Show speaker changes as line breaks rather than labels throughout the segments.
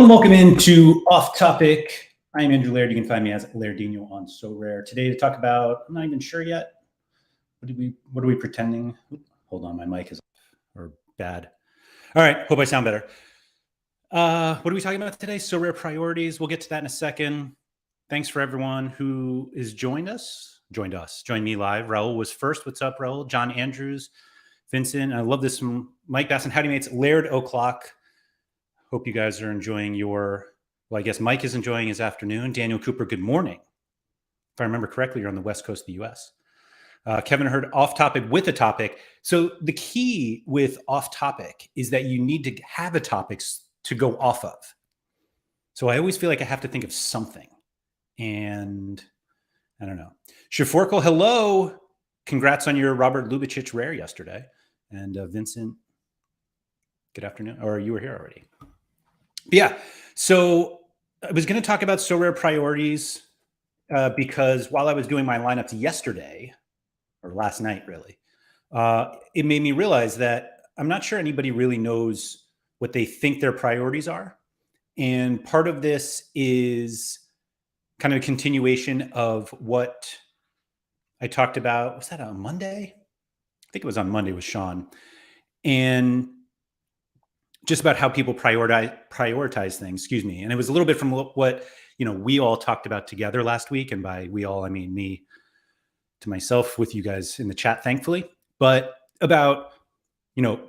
Hello and welcome into Off Topic. I'm Andrew Laird. You can find me as Lairdinho on Sorare. Today to talk about, I'm not even sure yet. What are we pretending? Hold on, my mic is off or bad. All right, hope I sound better. What are we talking about today? Sorare priorities. We'll get to that in a second. Thanks for everyone who is joined me live. Raul was first. What's up, Raul? John Andrews, Vincent. I love this from Mike Basson. Howdy mates. Laird O'Clock. Hope you guys are enjoying I guess Mike is enjoying his afternoon. Daniel Cooper, good morning. If I remember correctly, you're on the West Coast of the US. Kevin Hurd, off topic with a topic. So the key with off topic is that you need to have a topic to go off of. So I always feel like I have to think of something. And I don't know. Shaforkel, hello. Congrats on your Robert Lubitsch rare yesterday. And Vincent, good afternoon. Or you were here already. Yeah, so I was going to talk about Sorare priorities because while I was doing my lineups yesterday, or last night really, it made me realize that I'm not sure anybody really knows what they think their priorities are. And part of this is kind of a continuation of what I talked about. Was that on Monday? I think it was on Monday with Sean. And just about how people prioritize things, And it was a little bit from what we all talked about together last week. And by we all, I mean me to myself with you guys in the chat, thankfully. But about,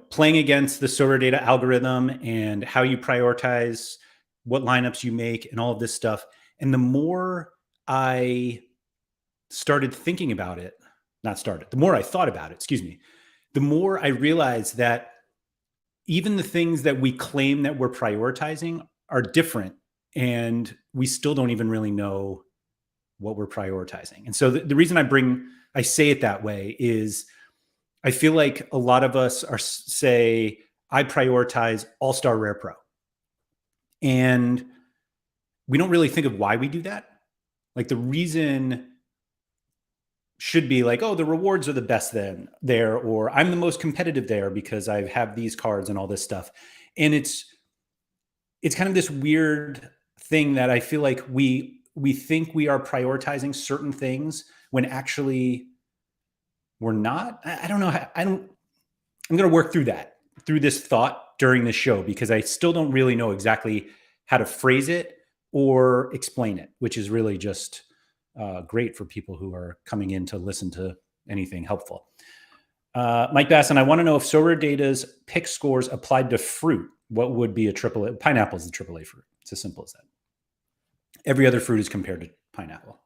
playing against the Sorare data algorithm and how you prioritize what lineups you make and all of this stuff. And the more I started thinking about it, the more I thought about it, the more I realized that even the things that we claim that we're prioritizing are different, and we still don't even really know what we're prioritizing. And so the reason I say it that way is I feel like a lot of us say, I prioritize All-Star Rare Pro. And we don't really think of why we do that. Like the reason should be like, oh, the rewards are the best there, or I'm the most competitive there because I have these cards and all this stuff. And it's kind of this weird thing that I feel like we think we are prioritizing certain things when actually we're not. I don't know. I'm going to work through this thought during the show, because I still don't really know exactly how to phrase it or explain it, which is really just great for people who are coming in to listen to anything helpful. Mike Basson, I want to know if Sorare Data's pick scores applied to fruit, what would be a AAA? Pineapple is the AAA fruit. It's as simple as that. Every other fruit is compared to pineapple.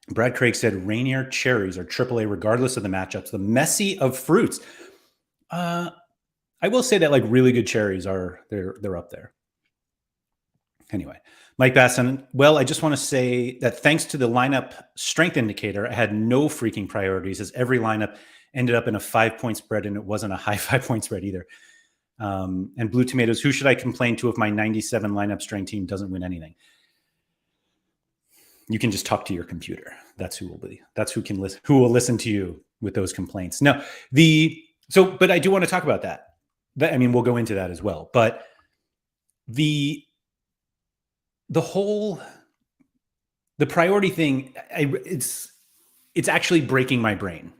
Brad Craig said Rainier cherries are AAA regardless of the matchups. The messy of fruits. I will say that like really good cherries they're up there. Anyway, Mike Basson, well, I just want to say that thanks to the lineup strength indicator, I had no freaking priorities, as every lineup ended up in a 5-point spread, and it wasn't a high 5-point spread either. And Blue Tomatoes, who should I complain to if my 97 lineup strength team doesn't win anything? You can just talk to your computer. That's who will be. That's who will listen to you with those complaints. No, but I do want to talk about that. We'll go into that as well. But the priority thing, it's actually breaking my brain.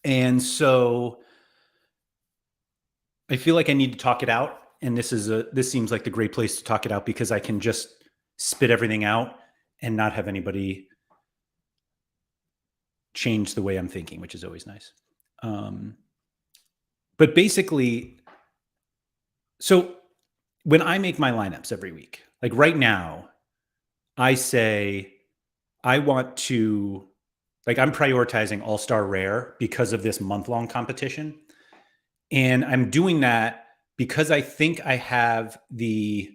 And so I feel like I need to talk it out. And this seems like the great place to talk it out, because I can just spit everything out and not have anybody change the way I'm thinking, which is always nice. But basically, so when I make my lineups every week, like right now, I say I want to, like, I'm prioritizing All-Star Rare because of this month-long competition. And I'm doing that because I think I have the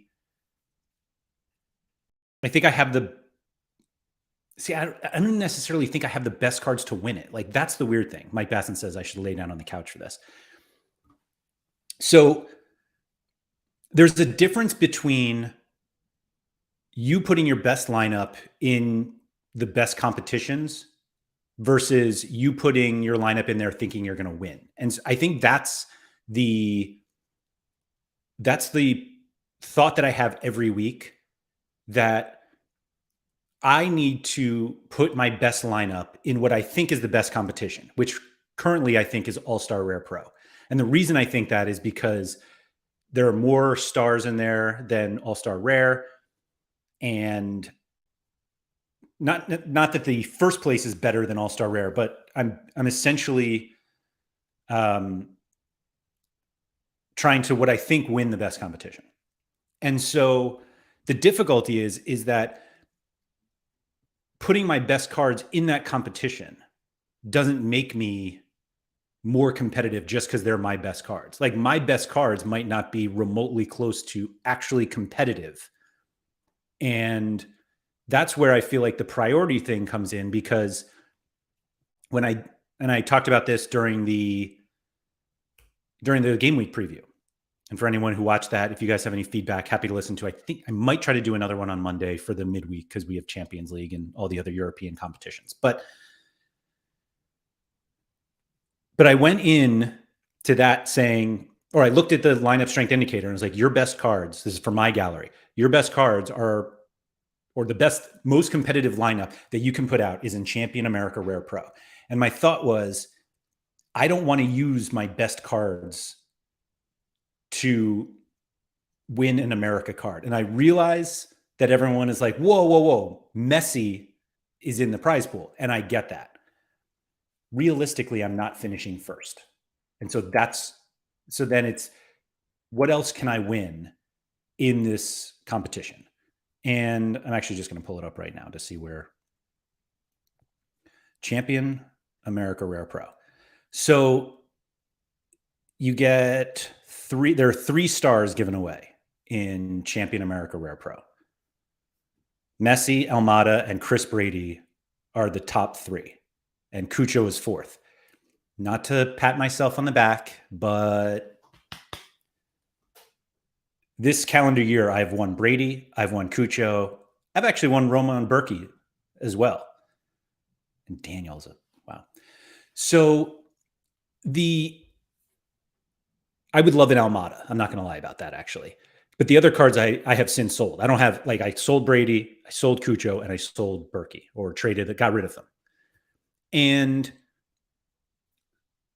I don't necessarily think I have the best cards to win it. Like, that's the weird thing. Mike Basson says I should lay down on the couch for this. So there's a difference between you putting your best lineup in the best competitions versus you putting your lineup in there thinking you're going to win. And I think that's the that's the thought that I have every week, that I need to put my best lineup in what I think is the best competition, which currently I think is All-Star Rare Pro. And the reason I think that is because there are more stars in there than All-Star Rare. And not that the first place is better than All-Star Rare, but I'm essentially trying to, what I think, win the best competition. And so the difficulty is that putting my best cards in that competition doesn't make me more competitive just because they're my best cards. Like, my best cards might not be remotely close to actually competitive. And that's where I feel like the priority thing comes in, because when I talked about this during the game week preview. And for anyone who watched that, if you guys have any feedback, happy to listen to. I think I might try to do another one on Monday for the midweek, because we have Champions League and all the other European competitions. But I went in to that saying, or I looked at the lineup strength indicator and was like, your best cards, this is for my gallery, your best cards are, or the best, most competitive lineup that you can put out is in Champion America Rare Pro. And my thought was, I don't want to use my best cards to win an America card. And I realize that everyone is like, whoa, Messi is in the prize pool. And I get that. Realistically, I'm not finishing first. And so then it's, what else can I win in this competition? And I'm actually just going to pull it up right now to see where Champion America Rare Pro. So you get there are 3 stars given away in Champion America Rare Pro. Messi, Almada, and Chris Brady are the top 3. And Cucho is 4th. Not to pat myself on the back, but this calendar year, I've won Brady, I've won Cucho, I've actually won Roman Berkey as well. And Daniel's wow. So I would love an Almada. I'm not going to lie about that, actually. But the other cards I have since sold. I don't have, like, I sold Brady, I sold Cucho, and I sold Berkey, or got rid of them. And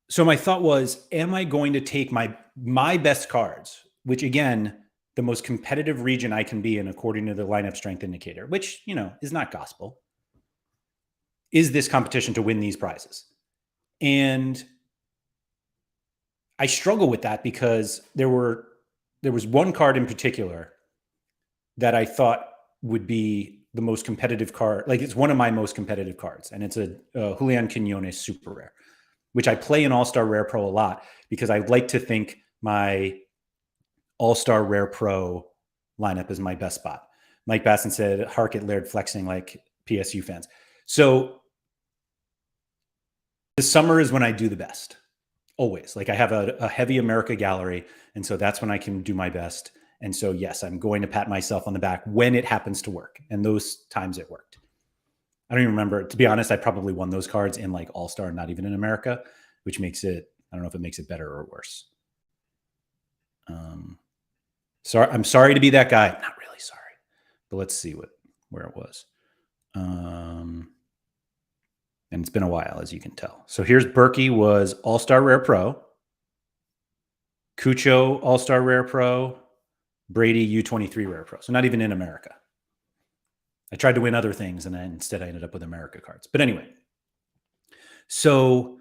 so my thought was, am I going to take my best cards, which, again, the most competitive region I can be in according to the lineup strength indicator, which, is not gospel, is this competition to win these prizes? And I struggle with that, because there was one card in particular that I thought would be the most competitive card. Like, it's one of my most competitive cards, and it's a Julian Quinones super rare, which I play in All-Star Rare Pro a lot, because I like to think my All-Star Rare Pro lineup is my best spot. Mike Basson said, "Hark at Laird flexing like PSU fans." So the summer is when I do the best. Always. Like, I have a heavy America gallery, and so that's when I can do my best. And so, yes, I'm going to pat myself on the back when it happens to work. And those times it worked. I don't even remember. To be honest, I probably won those cards in, like, All-Star, not even in America, which makes it, I don't know if it makes it better or worse. I'm sorry to be that guy. I'm not really sorry, but let's see where it was. And it's been a while, as you can tell. So here's Berkey was All-Star Rare Pro. Cucho, All-Star Rare Pro. Brady, U23 Rare Pro. So not even in America. I tried to win other things, and instead I ended up with America cards. But anyway, so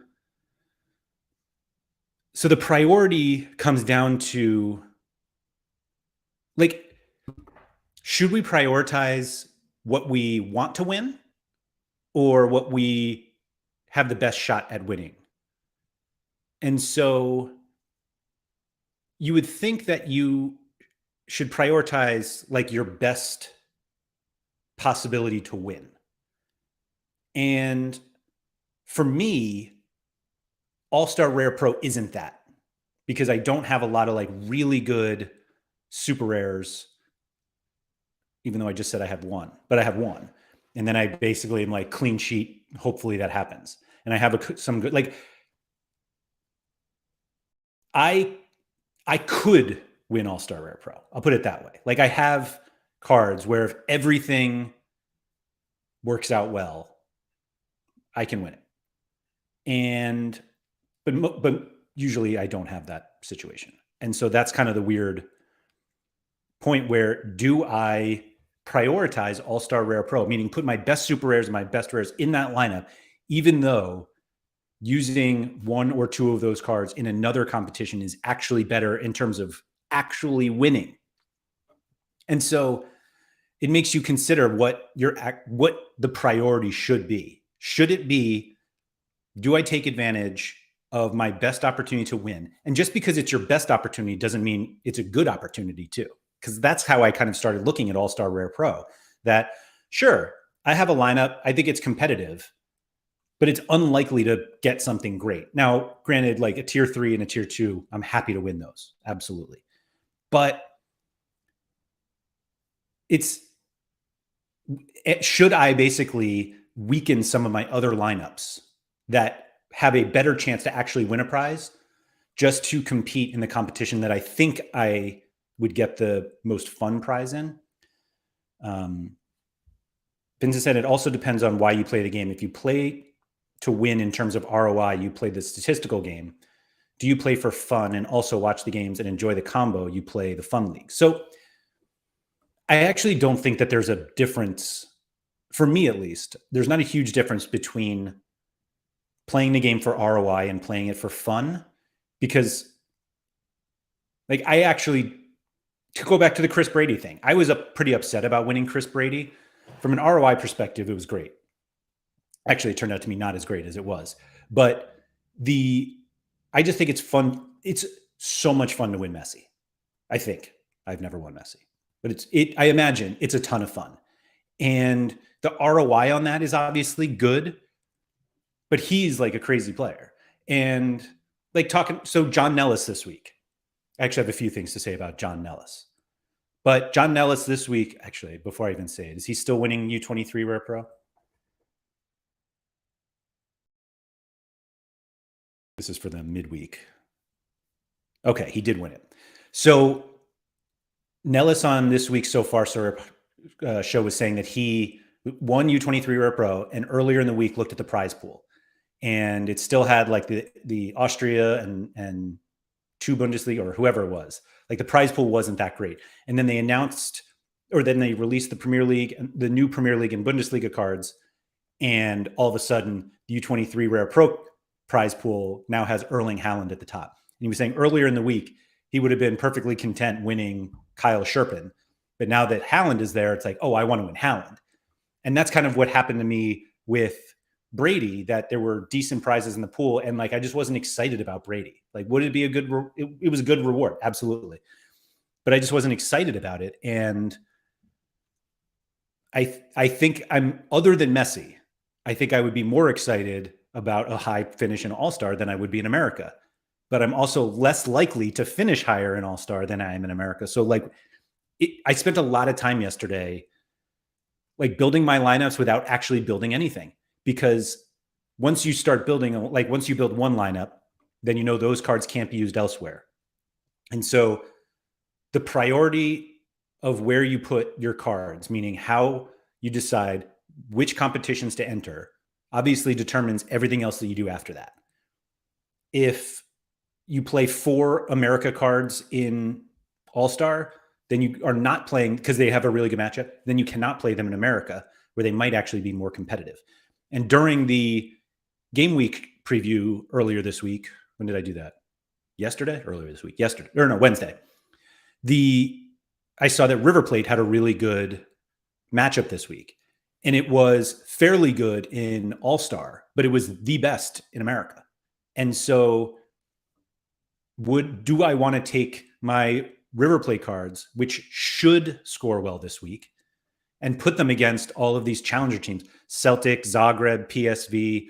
the priority comes down to, like, should we prioritize what we want to win or what we have the best shot at winning? And so you would think that you should prioritize, like, your best possibility to win. And for me, All-Star Rare Pro isn't that, because I don't have a lot of, like, really good super rares, even though I just said I have one, but I have one. And then I basically am like, clean sheet. Hopefully that happens. And I have some good, like, I could win All-Star Rare Pro. I'll put it that way. Like I have cards where if everything works out well, I can win it. But usually I don't have that situation. And so that's kind of the weird point where do I prioritize All-Star Rare Pro, meaning put my best super rares and my best rares in that lineup, even though using one or two of those cards in another competition is actually better in terms of actually winning. And so it makes you consider what the priority should be. Should it be, do I take advantage of my best opportunity to win? And just because it's your best opportunity doesn't mean it's a good opportunity too. Because that's how I kind of started looking at All-Star Rare Pro. That, sure, I have a lineup. I think it's competitive, but it's unlikely to get something great. Now, granted, like a tier 3 and a tier 2, I'm happy to win those. Absolutely. But should I basically weaken some of my other lineups that have a better chance to actually win a prize just to compete in the competition that I think I would get the most fun prize in? Vincent said it also depends on why you play the game. If you play to win in terms of ROI, you play the statistical game. Do you play for fun and also watch the games and enjoy the combo? You play the fun league. So I actually don't think that there's a difference, for me at least. There's not a huge difference between playing the game for ROI and playing it for fun, because like I actually, to go back to the Chris Brady thing, I was pretty upset about winning Chris Brady. From an ROI perspective, it was great. Actually, it turned out to be not as great as it was. But I just think it's fun. It's so much fun to win Messi. I think. I've never won Messi. But I imagine it's a ton of fun. And the ROI on that is obviously good, but he's like a crazy player. And like so John Nellis this week. I actually have a few things to say about John Nellis. But John Nellis this week, actually, before I even say it, is he still winning U23 Rare Pro? This is for the midweek. Okay, he did win it. So Nellis on this week's So Far Sorare show was saying that he won U23 Rare Pro and earlier in the week looked at the prize pool. And it still had like the Austria and 2 Bundesliga or whoever it was. Like the prize pool wasn't that great. And then they announced, or then they released the Premier League, the new Premier League and Bundesliga cards. And all of a sudden, the U23 Rare Pro prize pool now has Erling Haaland at the top. And he was saying earlier in the week, he would have been perfectly content winning Kyle Scherpen. But now that Haaland is there, it's like, oh, I want to win Haaland. And that's kind of what happened to me with Brady, that there were decent prizes in the pool. And like, I just wasn't excited about Brady. Like, would it be a good, it was a good reward. Absolutely. But I just wasn't excited about it. And I think other than Messi, I think I would be more excited about a high finish in All-Star than I would be in America. But I'm also less likely to finish higher in All-Star than I am in America. So like, I spent a lot of time yesterday like building my lineups without actually building anything. Because once you start building, like once you build one lineup, then you know those cards can't be used elsewhere. And so the priority of where you put your cards, meaning how you decide which competitions to enter, obviously determines everything else that you do after that. If you play 4 America cards in All-Star, then you are not playing, because they have a really good matchup, then you cannot play them in America, where they might actually be more competitive. And during the game week preview earlier this week, when did I do that? Yesterday? Earlier this week? Yesterday. Or no, Wednesday. I saw that River Plate had a really good matchup this week. And it was fairly good in All-Star, but it was the best in America. And so do I want to take my River Plate cards, which should score well this week, and put them against all of these challenger teams, Celtic, Zagreb, PSV,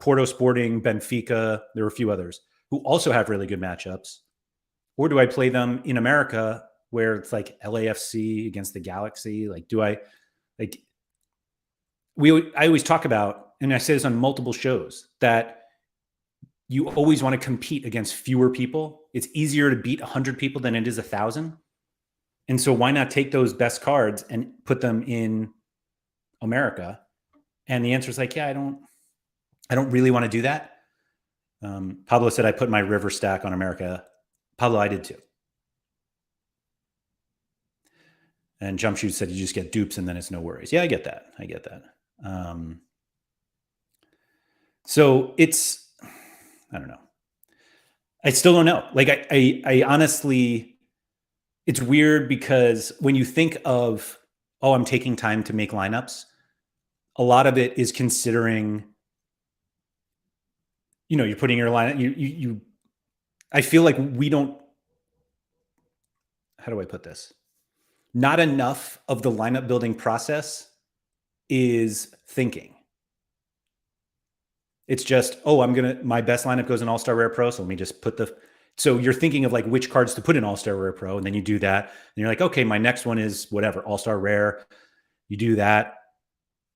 Porto Sporting, Benfica, there were a few others, who also have really good matchups? Or do I play them in America where it's like LAFC against the Galaxy? Like, I always talk about, and I say this on multiple shows, that you always want to compete against fewer people. It's easier to beat 100 people than it is 1,000. And so why not take those best cards and put them in America? And the answer is like, yeah, I don't really want to do that. Pablo said I put my river stack on America. Pablo, I did too. And Jumpshoot said you just get dupes and then it's no worries. Yeah, I get that. So it's, I don't know. I still don't know. Like I honestly, it's weird because when you think of, oh, I'm taking time to make lineups, a lot of it is considering, you're putting your lineup, I feel like we don't, how do I put this? Not enough of the lineup building process is thinking. It's just, oh, my best lineup goes in All-Star Rare Pro. So let me just so you're thinking of like which cards to put in All-Star Rare Pro. And then you do that. And you're like, okay, my next one is whatever, All-Star Rare. You do that.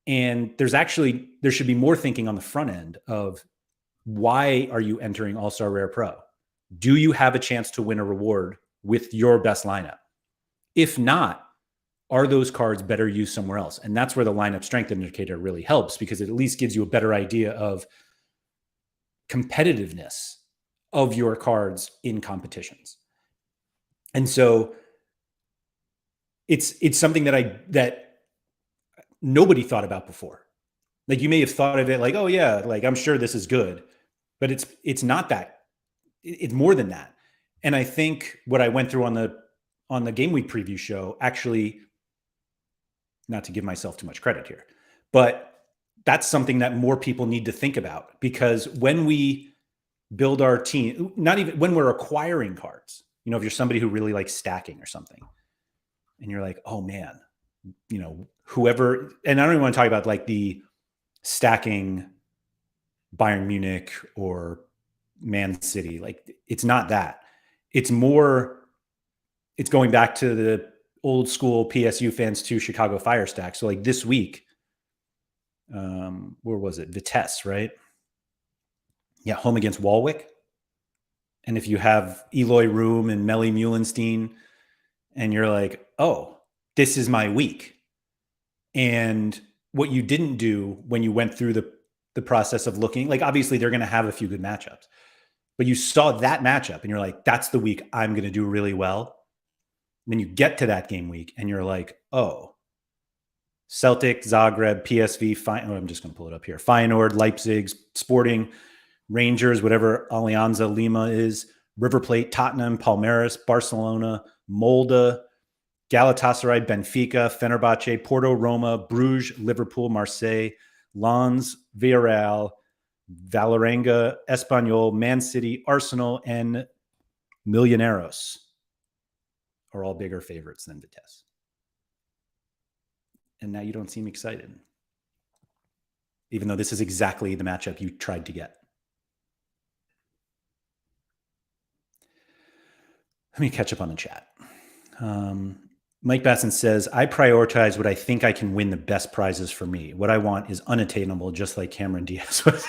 And there should be more thinking on the front end of why are you entering All-Star Rare Pro? Do you have a chance to win a reward with your best lineup? If not, are those cards better used somewhere else? And that's where the lineup strength indicator really helps, because it at least gives you a better idea of competitiveness of your cards in competitions. And so it's something that nobody thought about before. Like you may have thought of it like, oh yeah, like I'm sure this is good, but it's not that. It's more than that. And I think what I went through on the game week preview show, actually, not to give myself too much credit here, but that's something that more people need to think about, because when we build our team, not even when we're acquiring cards, if you're somebody who really likes stacking or something, and you're like, oh man, whoever, and I don't even want to talk about like the stacking Bayern Munich or Man City. Like it's not that. It's going back to the old school PSU fans to Chicago Fire stack. So like this week, where was it? Vitesse, right? Yeah, home against Walwick. And if you have Eloy Room and Melly Muhlenstein, and you're like, oh, this is my week. And what you didn't do when you went through the process of looking, like obviously they're going to have a few good matchups, but you saw that matchup and you're like, that's the week I'm going to do really well. And then you get to that game week and you're like, oh, Celtic, Zagreb, PSV, I'm just going to pull it up here. Feyenoord, Leipzig, Sporting, Rangers, whatever Alianza Lima is, River Plate, Tottenham, Palmeiras, Barcelona, Molde, Galatasaray, Benfica, Fenerbahce, Porto, Roma, Bruges, Liverpool, Marseille, Lens, Villarreal, Valerenga, Espanyol, Man City, Arsenal, and Millonarios are all bigger favorites than Vitesse. And now you don't seem excited, even though this is exactly the matchup you tried to get. Let me catch up on the chat. Mike Basson says, I prioritize what I think I can win the best prizes for me. What I want is unattainable, just like Cameron Diaz was.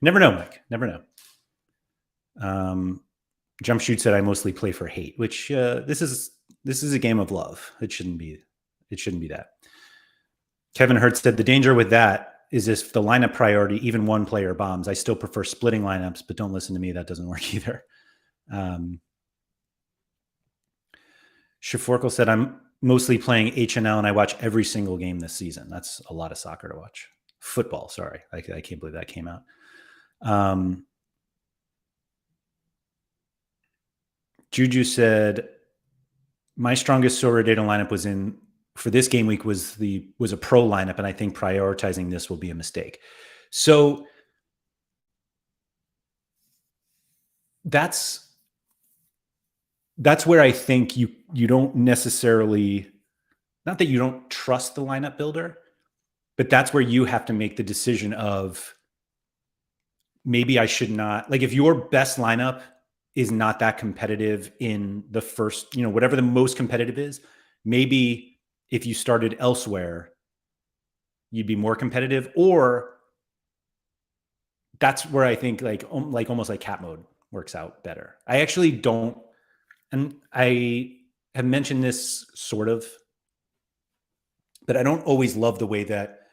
Never know, Mike. Never know. Jumpshoot said, I mostly play for hate, which this is a game of love. It shouldn't be that. Kevin Hertz said, the danger with that is if the lineup priority, even one player bombs. I still prefer splitting lineups, but don't listen to me. That doesn't work either. Shaforkle said, I'm mostly playing HNL and I watch every single game this season. That's a lot of soccer to watch. Football, sorry. I can't believe that came out. Juju said, my strongest Sorare data lineup for this game week was a pro lineup, and I think prioritizing this will be a mistake. So that's where I think you don't necessarily, not that you don't trust the lineup builder, but that's where you have to make the decision of maybe I should not, like if your best lineup is not that competitive in the first, whatever the most competitive is, maybe if you started elsewhere, you'd be more competitive. Or that's where I think like almost like cat mode works out better. I actually don't, and I have mentioned this sort of, but I don't always love the way that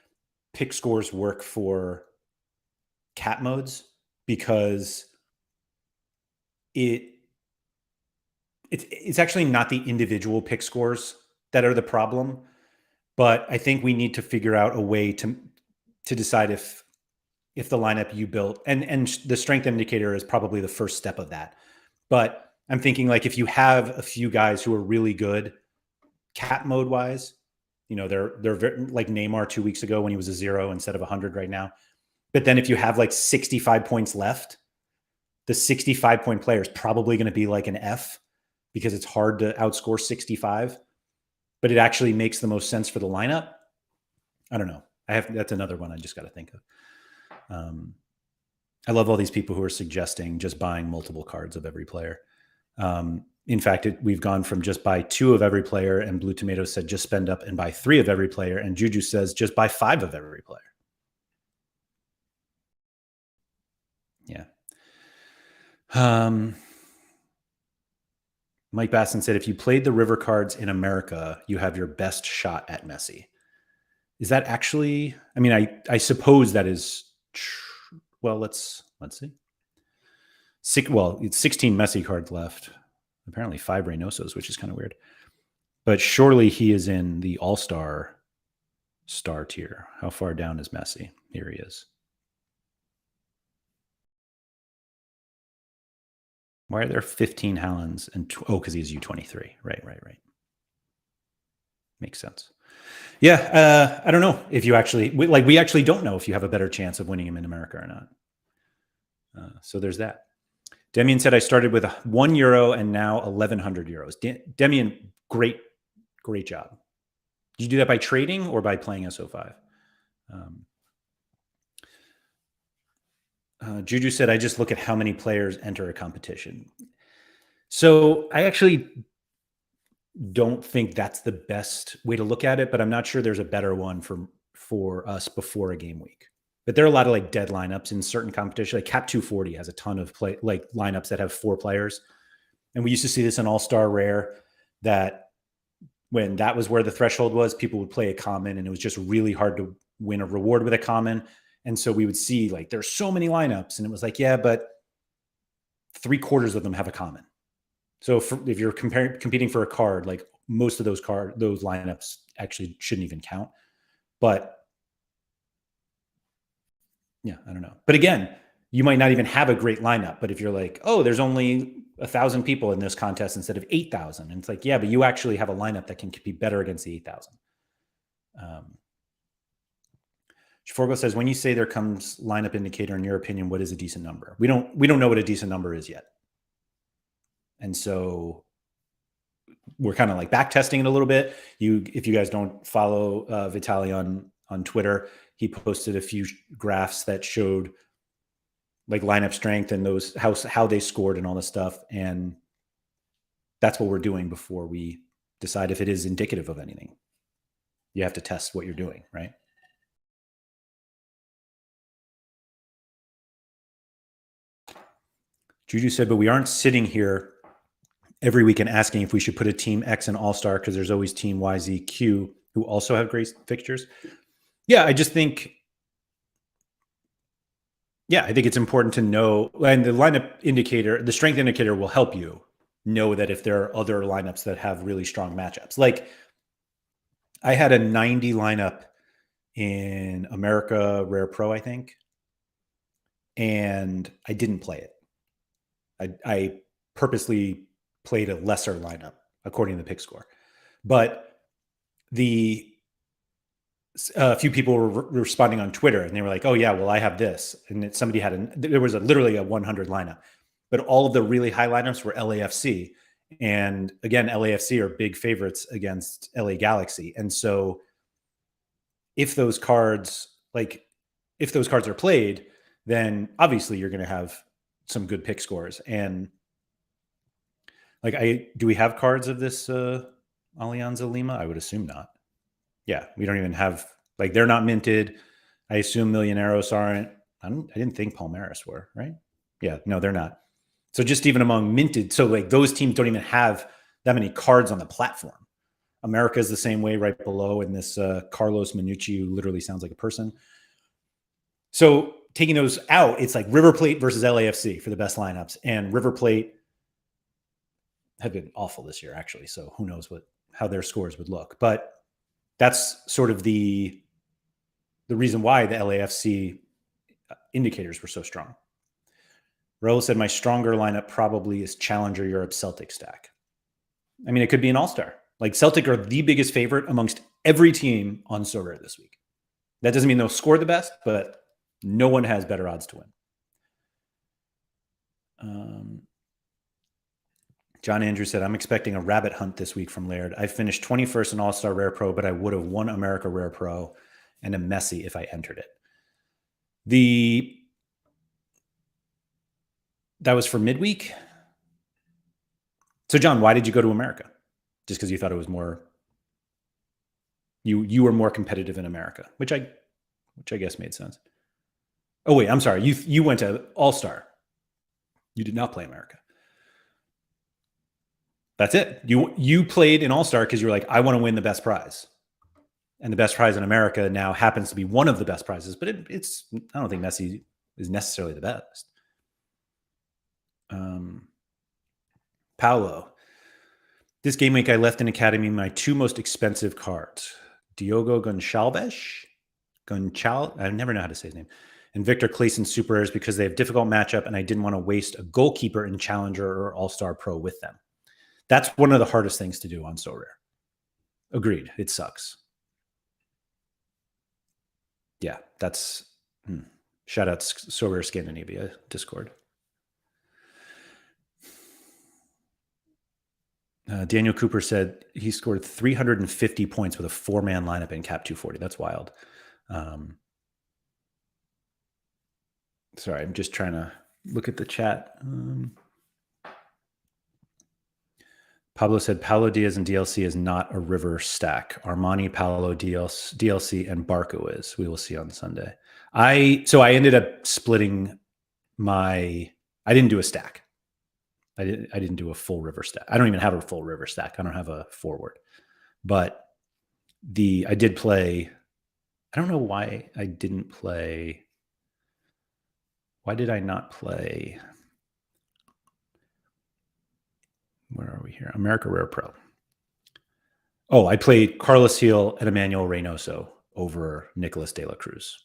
pick scores work for cat modes, because it's actually not the individual pick scores that are the problem, but I think we need to figure out a way to decide if the lineup you built, and the strength indicator is probably the first step of that. But I'm thinking like if you have a few guys who are really good cat mode wise, they're very, like Neymar 2 weeks ago when he was a 0 instead of 100 right now. But then if you have like 65 points left, the 65-point player is probably going to be like an F, because it's hard to outscore 65, but it actually makes the most sense for the lineup. I don't know. That's another one I just got to think of. I love all these people who are suggesting just buying multiple cards of every player. In fact, we've gone from just buy 2 of every player, and Blue Tomato said just spend up and buy 3 of every player, and Juju says just buy 5 of every player. Yeah. Mike Basson said, if you played the river cards in America, you have your best shot at Messi. Is that actually, I mean, I suppose that is true. Well, let's see. It's 16 Messi cards left. Apparently 5 Reynosos, which is kind of weird. But surely he is in the all-star star tier. How far down is Messi? Here he is. Why are there 15 Haalands and because he's U23. Right. Makes sense. Yeah, I don't know if you actually we actually don't know if you have a better chance of winning him in America or not. So there's that. Demian said I started with €1 and now 1,100 euros. Demian, great job. Did you do that by trading or by playing SO5? Juju said I just look at how many players enter a competition. So I actually don't think that's the best way to look at it, but I'm not sure there's a better one for us before a game week. But there are a lot of like dead lineups in certain competitions. Like Cap 240 has a ton of lineups that have 4 players. And we used to see this in All-Star Rare, that when that was where the threshold was, people would play a common, and it was just really hard to win a reward with a common. And so we would see like there's so many lineups, and it was like, yeah, but 3/4 of them have a common. So if you're competing for a card, like most of those lineups actually shouldn't even count. But yeah, I don't know. But again, you might not even have a great lineup. But if you're like, oh, there's only 1,000 people in this contest instead of 8,000, and it's like, yeah, but you actually have a lineup that can compete better against the 8,000. Forgo says, when you say there comes lineup indicator, in your opinion, what is a decent number? We don't know what a decent number is yet. And so we're kind of like back testing it a little bit. If you guys don't follow Vitaly on Twitter, he posted a few graphs that showed like lineup strength and those how they scored and all this stuff. And that's what we're doing before we decide if it is indicative of anything. You have to test what you're doing, right? Juju said, but we aren't sitting here every week and asking if we should put a team X in All-Star because there's always team YZQ who also have great fixtures. Yeah, I just think, I think it's important to know, and the lineup indicator, the strength indicator will help you know that if there are other lineups that have really strong matchups. Like I had a 90 lineup in America Rare Pro, I think, and I didn't play it. I purposely played a lesser lineup according to the pick score. But a few people were responding on Twitter, and they were like, oh yeah, well I have this. And there was literally a 100 lineup, but all of the really high lineups were LAFC. And again, LAFC are big favorites against LA Galaxy. And so if those cards are played, then obviously you're going to have some good pick scores. And like, do we have cards of this Alianza Lima? I would assume not. Yeah, we don't even have, like, they're not minted. I assume Millonarios aren't. I didn't think Palmeiras were, right? Yeah, no, they're not. So just even among minted, so like those teams don't even have that many cards on the platform. America is the same way right below in this Carlos Minucci, who literally sounds like a person. So taking those out, it's like River Plate versus LAFC for the best lineups. And River Plate have been awful this year, actually. So who knows how their scores would look. But that's sort of the reason why the LAFC indicators were so strong. Raul said, my stronger lineup probably is Challenger Europe Celtic stack. I mean, it could be an all-star. Like Celtic are the biggest favorite amongst every team on Sorare this week. That doesn't mean they'll score the best, but no one has better odds to win. John Andrews said, I'm expecting a rabbit hunt this week from Laird. I finished 21st in All-Star Rare Pro, but I would have won America Rare Pro and a Messi if I entered it. That was for midweek. So John, why did you go to America? Just because you thought it was more, you were more competitive in America, which I guess made sense. Oh wait, I'm sorry. You went to All-Star. You did not play America. That's it. You played in All-Star because you were like, I want to win the best prize. And the best prize in America now happens to be one of the best prizes, but it's I don't think Messi is necessarily the best. Paulo. This game week, I left in Academy my two most expensive cards. Diogo Gonçalves. I never know how to say his name. And Victor Claesson Super Rares because they have difficult matchup and I didn't want to waste a goalkeeper in Challenger or All-Star Pro with them. That's one of the hardest things to do on Sorare. Agreed. It sucks. Yeah, that's shout out Sorare Scandinavia Discord. Daniel Cooper said he scored 350 points with a 4-man lineup in Cap 240. That's wild. Sorry, I'm just trying to look at the chat. Pablo said Paulo Diaz and DLC is not a river stack. Armani, Paulo, DLC, and Barco is. We will see on Sunday. I ended up splitting I didn't do a stack. I didn't do a full river stack. I don't even have a full river stack. I don't have a forward. But I did play. I don't know why I didn't play. Why did I not play? Where are we here? America Rare Pro. Oh, I played Carlos Gil and Emmanuel Reynoso over Nicolas de la Cruz.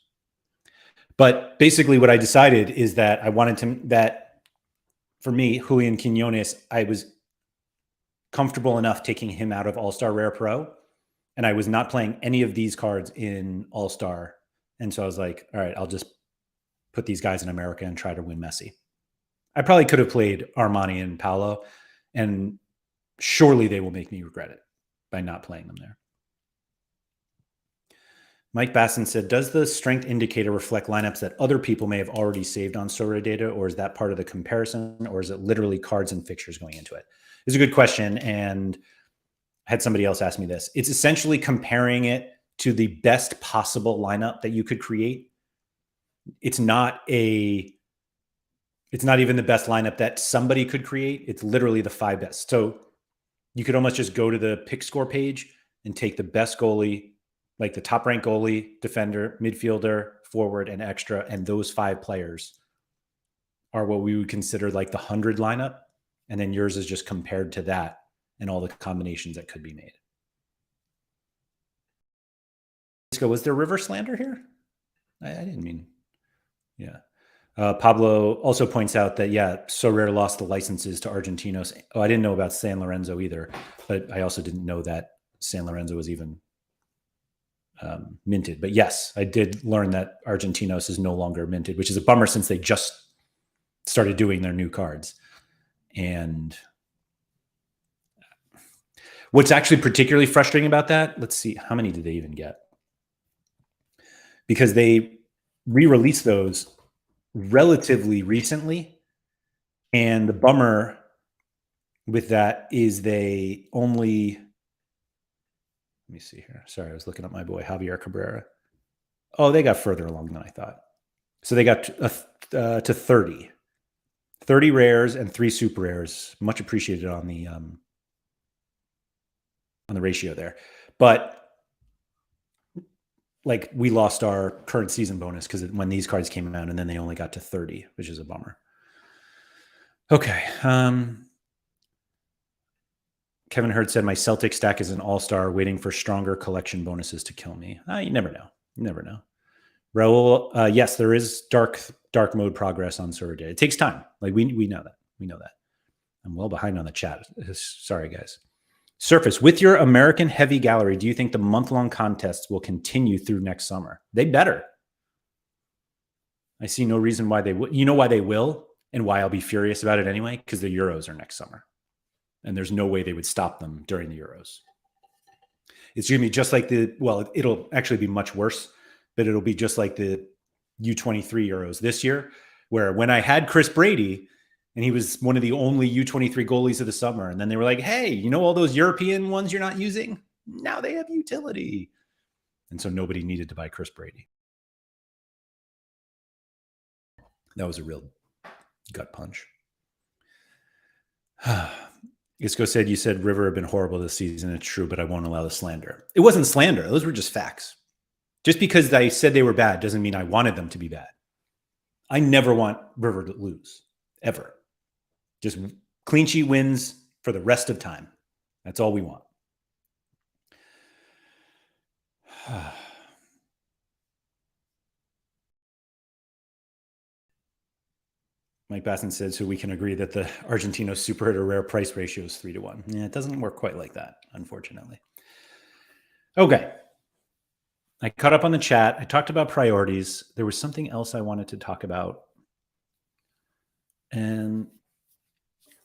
But basically what I decided is that I wanted that for me, Julian Quinones, I was comfortable enough taking him out of All-Star Rare Pro. And I was not playing any of these cards in All-Star. And so I was like, all right, I'll just put these guys in America and try to win Messi. I probably could have played Armani and Paulo, and surely they will make me regret it by not playing them there. Mike Basson said, does the strength indicator reflect lineups that other people may have already saved on Sorare data, or is that part of the comparison, or is it literally cards and fixtures going into it? It's a good question, and I had somebody else ask me this. It's essentially comparing it to the best possible lineup that you could create. It's not even the best lineup that somebody could create. It's literally the 5 best. So you could almost just go to the pick score page and take the best goalie, like the top ranked goalie, defender, midfielder, forward, and extra. And those 5 players are what we would consider like the 100 lineup. And then yours is just compared to that and all the combinations that could be made. Was there river slander here? I didn't mean, yeah. Pablo also points out that, Sorare lost the licenses to Argentinos. Oh, I didn't know about San Lorenzo either, but I also didn't know that San Lorenzo was even minted. But yes, I did learn that Argentinos is no longer minted, which is a bummer since they just started doing their new cards. And what's actually particularly frustrating about that, let's see, how many did they even get? Because they re-released those relatively recently. And the bummer with that is they only, let me see here. Sorry, I was looking at my boy Javier Cabrera. Oh, they got further along than I thought. So they got to 30. 30 rares and 3 super rares. Much appreciated on the ratio there. But like we lost our current season bonus because when these cards came out, and then they only got to 30, which is a bummer. Okay. Kevin Hurd said my Celtic stack is an all-star waiting for stronger collection bonuses to kill me. You never know. You never know. Raul, yes, there is dark mode progress on Sorare. It takes time. Like we know that. We know that. I'm well behind on the chat. Sorry, guys. Surface, with your American Heavy Gallery, do you think the month-long contests will continue through next summer? They better. I see no reason why they would. You know why they will, and why I'll be furious about it anyway? Because the Euros are next summer. And there's no way they would stop them during the Euros. It's going to be just like it'll actually be much worse, but it'll be just like the U23 Euros this year, where when I had Chris Brady, and he was one of the only U23 goalies of the summer, and then they were like, hey, you know all those European ones you're not using? Now they have utility. And so nobody needed to buy Chris Brady. That was a real gut punch. Isco said, you said River have been horrible this season. It's true, but I won't allow the slander. It wasn't slander. Those were just facts. Just because I said they were bad doesn't mean I wanted them to be bad. I never want River to lose, ever. Just clean sheet wins for the rest of time. That's all we want. Mike Basson said, so we can agree that the Argentino super hit or rare price ratio is 3-1. Yeah, it doesn't work quite like that, unfortunately. Okay. I caught up on the chat. I talked about priorities. There was something else I wanted to talk about. And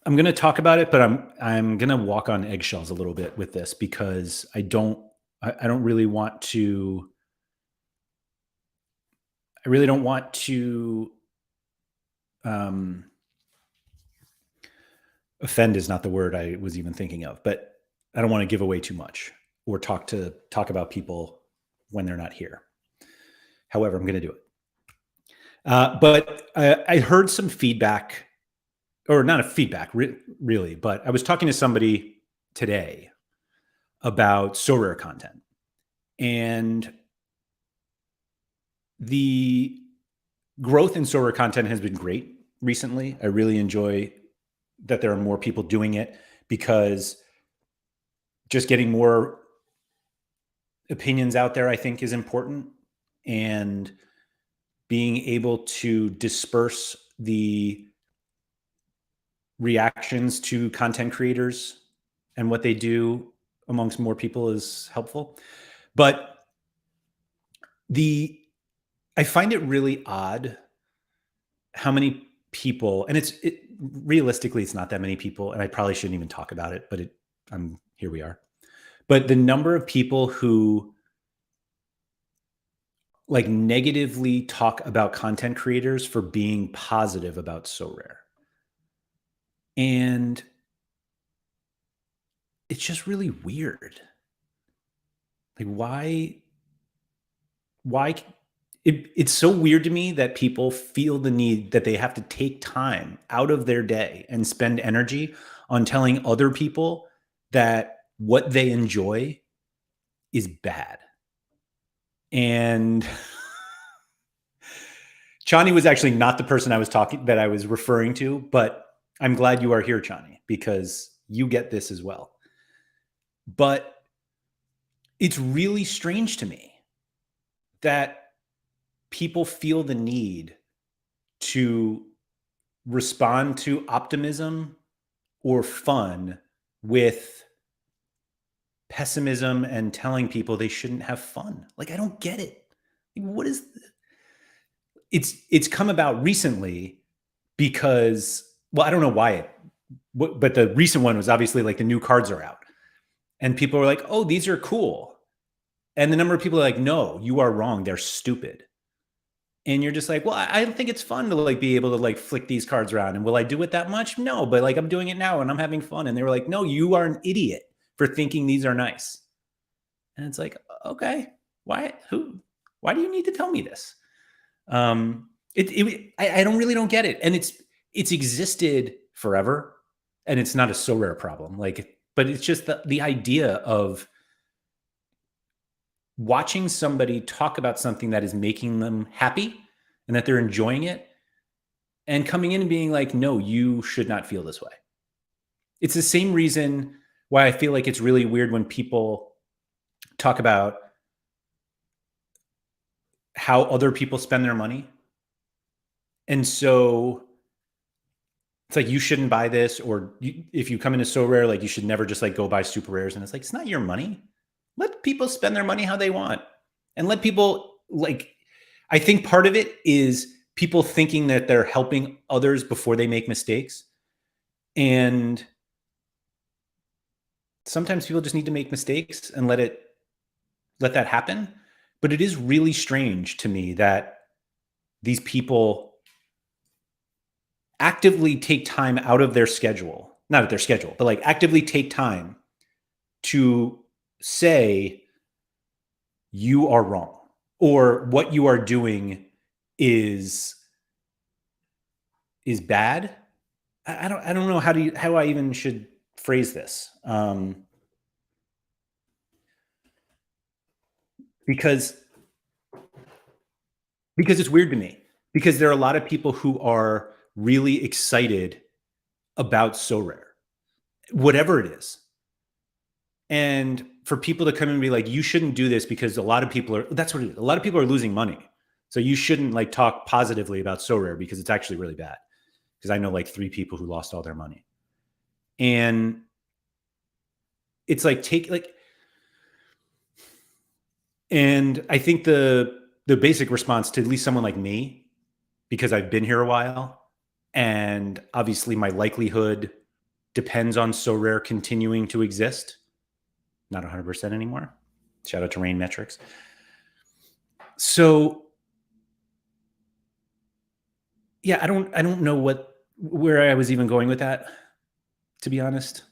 I'm going to talk about it, but I'm going to walk on eggshells a little bit with this because I really don't want to offend is not the word I was even thinking of, but I don't want to give away too much or talk about people when they're not here. However, I'm going to do it. But I heard some feedback, or not a feedback really, but I was talking to somebody today about Sorare content, and the growth in Sorare content has been great recently. I really enjoy that there are more people doing it, because just getting more opinions out there, I think, is important, and being able to disperse the reactions to content creators and what they do amongst more people is helpful. But I find it really odd how many people, and realistically, it's not that many people, and I probably shouldn't even talk about it, but here we are. But the number of people who like negatively talk about content creators for being positive about Sorare. And it's just really weird. Like why it's so weird to me that people feel the need that they have to take time out of their day and spend energy on telling other people that what they enjoy is bad. And Chani was actually not the person I was referring to, but I'm glad you are here, Chani, because you get this as well. But it's really strange to me that people feel the need to respond to optimism or fun with pessimism and telling people they shouldn't have fun. Like, I don't get it. What is it's come about recently because, well, I don't know why but the recent one was obviously like the new cards are out and people were like, oh, these are cool. And the number of people are like, no, you are wrong. They're stupid. And you're just like, well, I don't think it's fun to like be able to like flick these cards around. And will I do it that much? No, but like I'm doing it now and I'm having fun. And they were like, no, you are an idiot for thinking these are nice. And it's like, okay, why do you need to tell me this? I don't get it. And it's existed forever, and it's not a Sorare problem. Like, but it's just the idea of watching somebody talk about something that is making them happy and that they're enjoying it, and coming in and being like, no, you should not feel this way. It's the same reason why I feel like it's really weird when people talk about how other people spend their money. And so it's like, you shouldn't buy this, or if you come into Sorare, like, you should never just like go buy super rares. And it's like, it's not your money. Let people spend their money how they want, and let people, like, I think part of it is people thinking that they're helping others before they make mistakes. And sometimes people just need to make mistakes and let that happen. But it is really strange to me that these people actively take time out of their schedule, not at their schedule, but like actively take time to say you are wrong, or what you are doing is bad. I don't know how I even should phrase this. Because it's weird to me, because there are a lot of people who are really excited about Sorare, whatever it is. And for people to come and be like, you shouldn't do this because a lot of people are, that's what it is. A lot of people are losing money. So you shouldn't like talk positively about Sorare because it's actually really bad. Because I know like 3 people who lost all their money. And it's like, and I think the basic response to at least someone like me, because I've been here a while, and obviously my likelihood depends on Sorare continuing to exist. Not 100% anymore. Shout out to Rain Metrics. So yeah, I don't know where I was even going with that, to be honest.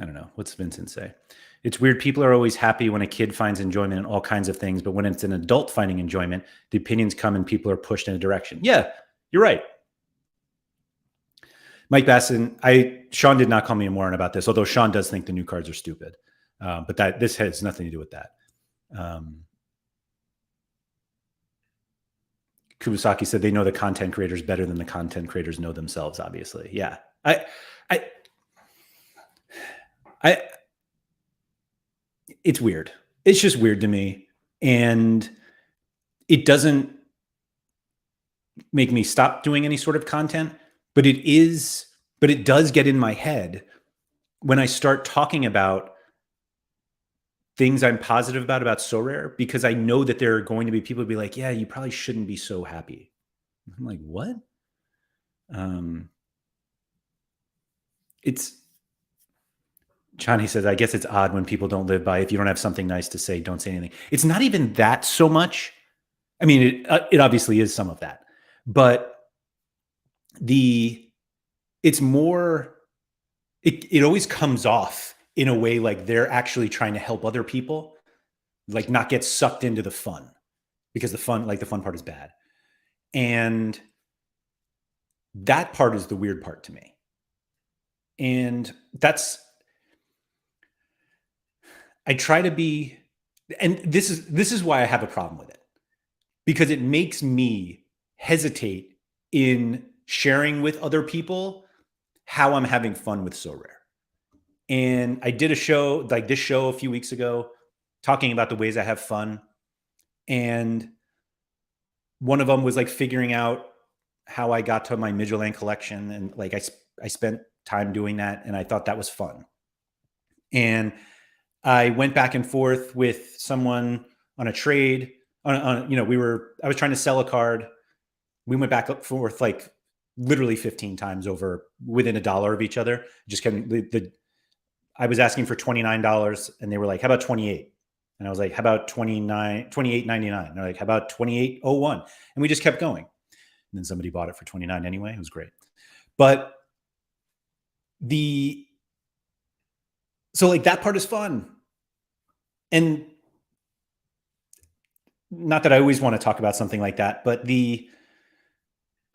I don't know. What's Vincent say? It's weird. People are always happy when a kid finds enjoyment in all kinds of things, but when it's an adult finding enjoyment, the opinions come and people are pushed in a direction. Yeah, you're right. Mike Basson, Sean did not call me a moron about this, although Sean does think the new cards are stupid. But this has nothing to do with that. Kubasaki said they know the content creators better than the content creators know themselves, obviously. Yeah. It's weird. It's just weird to me. And it doesn't make me stop doing any sort of content, but it does get in my head when I start talking about things I'm positive about Sorare, because I know that there are going to be people who be like, yeah, you probably shouldn't be so happy. I'm like, what? It's Johnny says, I guess it's odd when people don't live by, if you don't have something nice to say, don't say anything. It's not even that so much. I mean, it obviously is some of that, but it's more, it always comes off in a way like they're actually trying to help other people, like not get sucked into the fun, because the fun part is bad. And that part is the weird part to me. And I try to be, and this is why I have a problem with it, because it makes me hesitate in sharing with other people how I'm having fun with Sorare. And I did a show, like this show a few weeks ago, talking about the ways I have fun. And one of them was like figuring out how I got to my Midtjylland collection. And like I spent time doing that, and I thought that was fun. And I went back and forth with someone on a trade. I was trying to sell a card. We went back and forth like literally 15 times over within $1 of each other. Just kidding. I was asking for $29, and they were like, how about 28? And I was like, how about 28.99? And they're like, how about 28.01? And we just kept going. And then somebody bought it for 29 anyway. It was great. But so like that part is fun. And not that I always want to talk about something like that, but I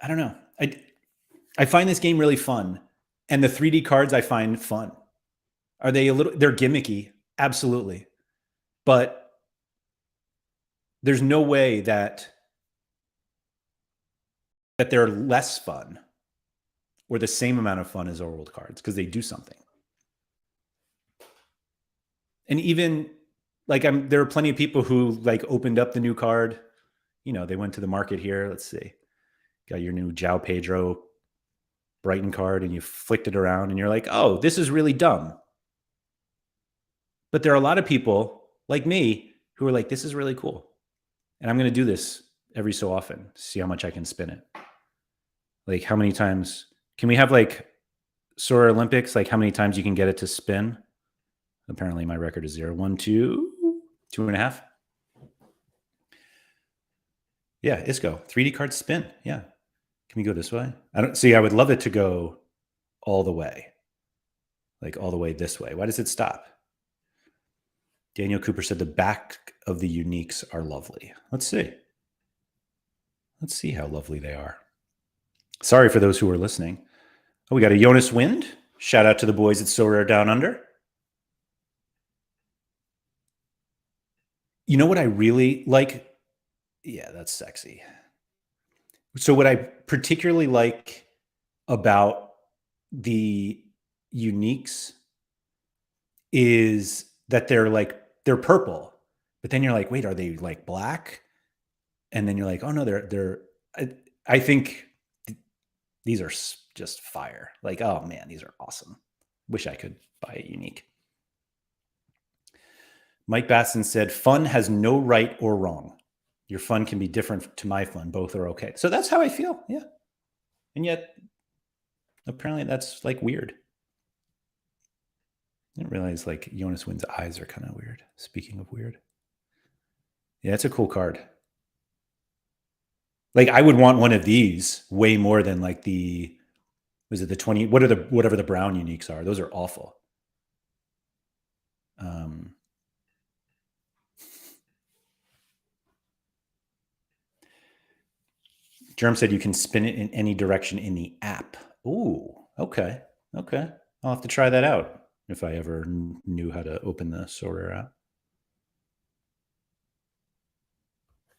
don't know. I find this game really fun, and the 3D cards I find fun. Are they they're gimmicky? Absolutely. But there's no way that they're less fun or the same amount of fun as old cards because they do something. And even like there are plenty of people who like opened up the new card. You know, they went to the market here. Let's see. Got your new João Pedro Brighton card and you flicked it around and you're like, oh, this is really dumb. But there are a lot of people like me who are like, this is really cool. And I'm going to do this every so often, see how much I can spin it. Like how many times can we have like Sorare Olympics? Like how many times you can get it to spin? Apparently my record is 0, 1, 2, 2.5. Yeah, ISCO 3D card spin. Yeah. Can we go this way? I don't see. I would love it to go all the way, like all the way this way. Why does it stop? Daniel Cooper said the back of the uniques are lovely. Let's see. Let's see how lovely they are. Sorry for those who are listening. Oh, we got a Jonas Wind. Shout out to the boys at Sorare Down Under. You know what I really like? Yeah, that's sexy. So what I particularly like about the uniques is that they're purple, but then you're like, wait, are they like black? And then you're like, oh no, I think these are just fire. Like, oh man, these are awesome. Wish I could buy a unique. Mike Basson said, fun has no right or wrong. Your fun can be different to my fun. Both are okay. So that's how I feel. Yeah. And yet, apparently that's like weird. I didn't realize like Jonas Wind's eyes are kind of weird. Speaking of weird. Yeah, it's a cool card. Like I would want one of these way more than like was it the 20? Whatever the brown uniques are? Those are awful. Germ said you can spin it in any direction in the app. Ooh, okay. Okay. I'll have to try that out if I ever knew how to open the Sorare app.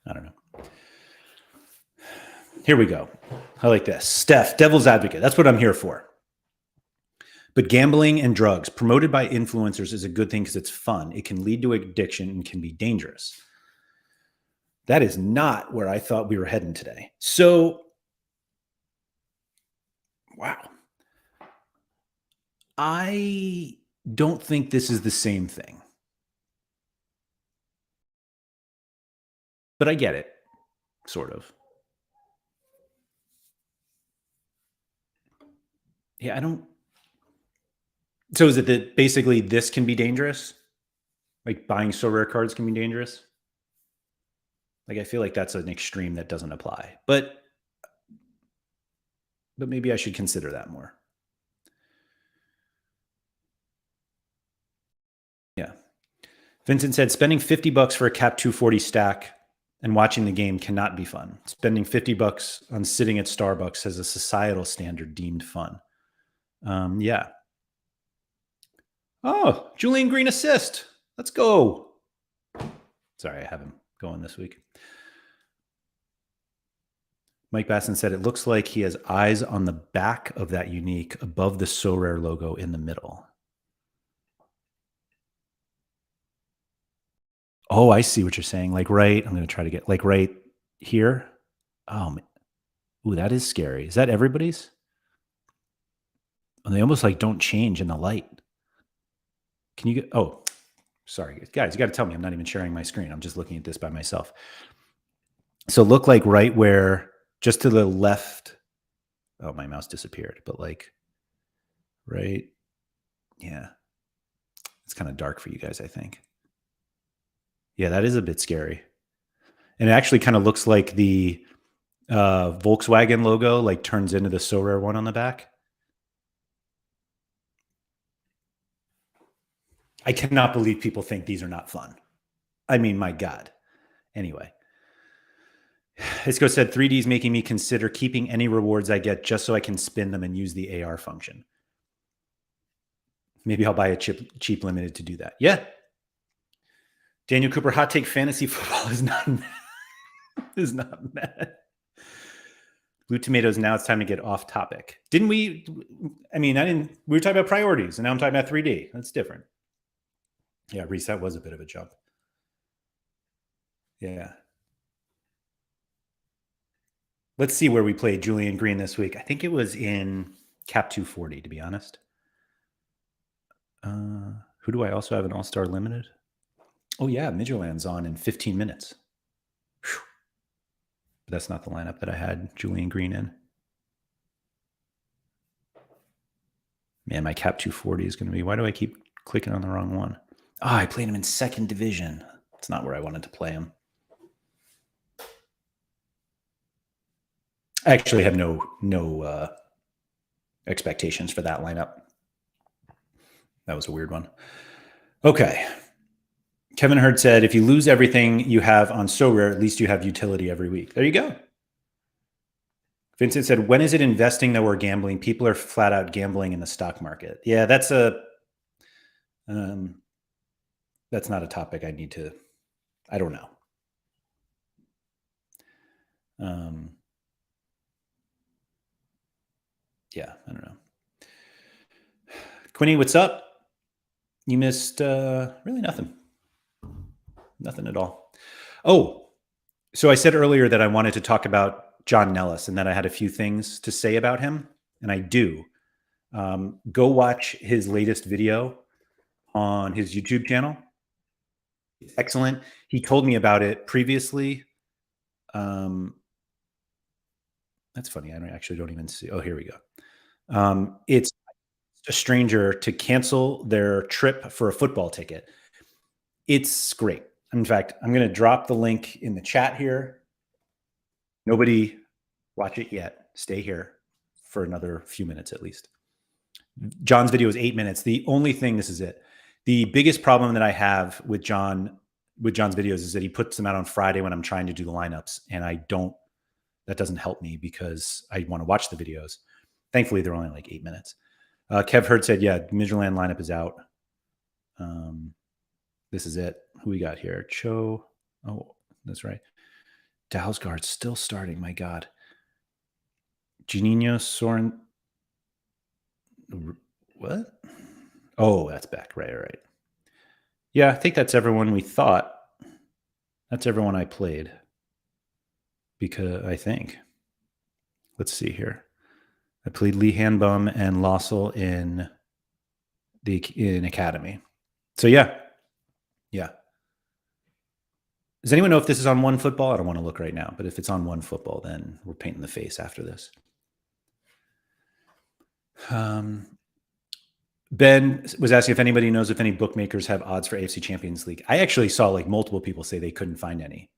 I don't know. Here we go. I like this. Steph, devil's advocate. That's what I'm here for. But gambling and drugs promoted by influencers is a good thing because it's fun. It can lead to addiction and can be dangerous. That is not where I thought we were heading today. So, wow. I don't think this is the same thing. But I get it, sort of. Yeah, I don't. So is it that basically this can be dangerous? Like buying Sorare cards can be dangerous? Like I feel like that's an extreme that doesn't apply. But maybe I should consider that more. Yeah. Vincent said spending $50 for a Cap 240 stack and watching the game cannot be fun. Spending $50 on sitting at Starbucks as a societal standard deemed fun. Yeah. Oh, Julian Green assist. Let's go. Sorry, I have him going this week. Mike Basson said it looks like he has eyes on the back of that unique above the Sorare logo in the middle. Oh, I see what you're saying. Like right, I'm going to try to get like right here. Oh, man. Ooh, that is scary. Is that everybody's? And they almost like don't change in the light. Can you get, oh, sorry, guys, you got to tell me I'm not even sharing my screen. I'm just looking at this by myself. So look like right where, just to the left. Oh, my mouse disappeared, but like right. Yeah. It's kind of dark for you guys, I think. Yeah, that is a bit scary. And it actually kind of looks like the Volkswagen logo like turns into the Sorare one on the back. I cannot believe people think these are not fun. I mean, my God. Anyway, Hisco said 3D is making me consider keeping any rewards I get just so I can spin them and use the AR function. Maybe I'll buy a cheap limited to do that. Yeah. Daniel Cooper, hot take: fantasy football is not mad. Blue tomatoes. Now it's time to get off topic. Didn't we? I mean, we were talking about priorities, and now I'm talking about 3D. That's different. Yeah, reset was a bit of a jump. Yeah. Let's see where we played Julian Green this week. I think it was in Cap 240, to be honest. Who do I also have an All-Star limited? Oh, yeah, Midgerland's on in 15 minutes. Whew. But that's not the lineup that I had Julian Green in. Man, my Cap 240 is going to be... Why do I keep clicking on the wrong one? Oh, I played him in second division. It's not where I wanted to play him. I actually have no expectations for that lineup. That was a weird one. Okay. Kevin Hurd said, if you lose everything you have on Sorare, at least you have utility every week. There you go. Vincent said, when is it investing that we're gambling? People are flat out gambling in the stock market. Yeah, that's not a topic I need to, I don't know. Yeah, I don't know. Quinny, what's up? You missed really nothing. Nothing at all. Oh, so I said earlier that I wanted to talk about John Nellis and that I had a few things to say about him, and I do. Go watch his latest video on his YouTube channel. It's excellent. He told me about it previously. That's funny. I don't even see. Oh, here we go. It's a stranger to cancel their trip for a football ticket. It's great. In fact, I'm going to drop the link in the chat here. Nobody watch it yet. Stay here for another few minutes at least. John's video is 8 minutes. The only thing, this is it. The biggest problem that I have with John's videos is that he puts them out on Friday when I'm trying to do the lineups, and that doesn't help me because I want to watch the videos. Thankfully, they're only like 8 minutes. Kev Hurd said, yeah, Midgerland lineup is out. This is it. Who we got here? Cho. Oh, that's right. Dalsgaard's still starting. My God. Juninho, Soren. What? Oh, that's back. Right. Yeah, I think that's everyone we thought. That's everyone I played. Because I think. Let's see here. I played Lee Hanbum and Lossell in Academy. So yeah. Does anyone know if this is on One Football? I don't want to look right now, but if it's on One Football, then we're painting the face after this. Ben was asking if anybody knows if any bookmakers have odds for AFC Champions League. I actually saw like multiple people say they couldn't find any.